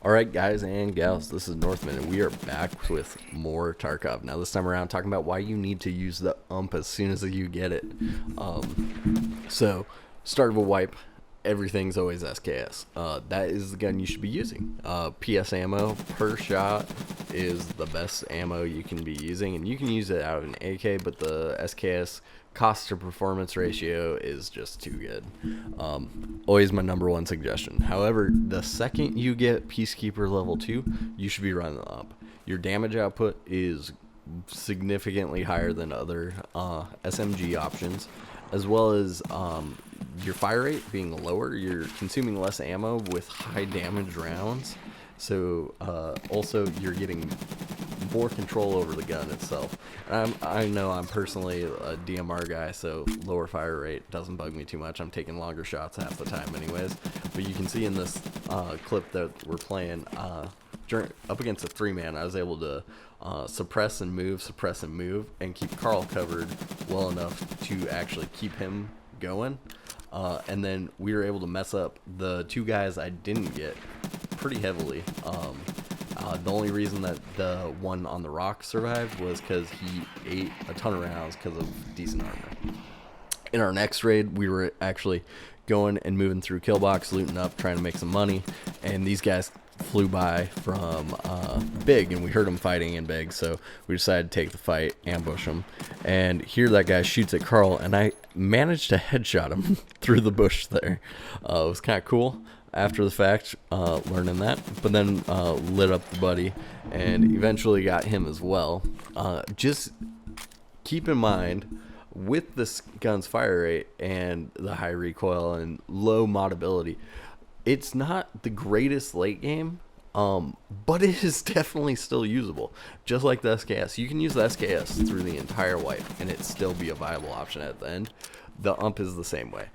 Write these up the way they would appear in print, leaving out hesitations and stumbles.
Alright guys and gals, this is Northman and we are back with more Tarkov. Now this time around talking about why you need to use the UMP as soon as you get it. So, start of a wipe, everything's always SKS. That is the gun you should be using. PS ammo per shot is the best ammo you can be using, and you can use it out of an AK, but the SKS cost to performance ratio is just too good. Always my number one suggestion. However, the second you get Peacekeeper level 2, you should be running up. Your damage output is significantly higher than other SMG options, as well as your fire rate being lower. You're consuming less ammo with high damage rounds, so also you're getting more control over the gun itself. I know I'm personally a DMR guy, so lower fire rate doesn't bug me too much. I'm taking longer shots half the time anyways. But you can see in this clip that we're playing, up against a 3-man, I was able to suppress and move, and keep Carl covered well enough to actually keep him going. And then we were able to mess up the 2 guys I didn't get pretty heavily. The only reason that the one on the rock survived was because he ate a ton of rounds because of decent armor. In our next raid, we were actually going and moving through Killbox, looting up, trying to make some money, and these guys flew by from Big, and we heard them fighting in Big, so we decided to take the fight, ambush them, and here that guy shoots at Carl, and I managed to headshot him through the bush there. It was kind of cool after the fact, learning that, but then lit up the buddy and eventually got him as well. Just keep in mind, with this gun's fire rate and the high recoil and low modability, it's not the greatest late game, but it is definitely still usable. Just like the SKS, you can use the SKS through the entire wipe and it still be a viable option at the end. The UMP is the same way.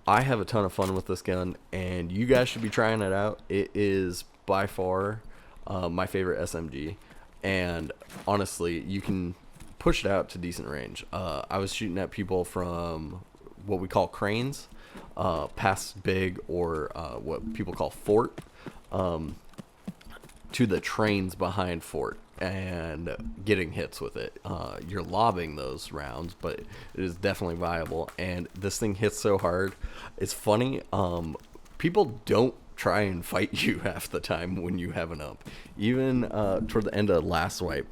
I have a ton of fun with this gun, and you guys should be trying it out. It is by far my favorite SMG, and honestly, you can push it out to decent range. I was shooting at people from what we call cranes, past Big, or what people call Fort, to the trains behind Fort, and getting hits with it. You're lobbing those rounds, but it is definitely viable, and this thing hits so hard. It's funny, people don't try and fight you half the time when you have an UMP. Even toward the end of last wipe,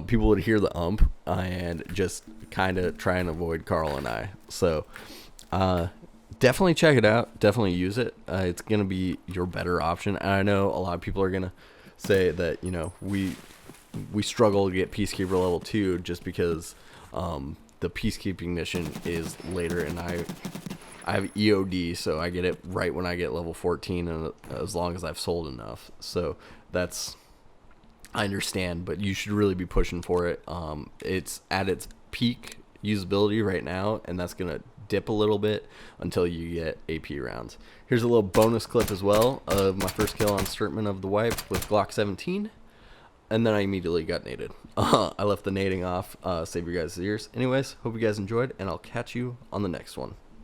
people would hear the UMP and just kind of try and avoid Carl and I. So definitely check it out, definitely use it. It's gonna be your better option, and I know a lot of people are gonna say that, you know, we struggle to get Peacekeeper level 2 just because the peacekeeping mission is later, and I have EOD, so I get it right when I get level 14, and as long as I've sold enough. So that's, I understand, but you should really be pushing for it. It's at its peak usability right now, and that's gonna dip a little bit until you get AP rounds. Here's a little bonus clip as well of my first kill on Sturtman of the wipe with Glock 17, and then I immediately got naded. I left the nading off, save your guys' ears. Anyways, hope you guys enjoyed, and I'll catch you on the next one.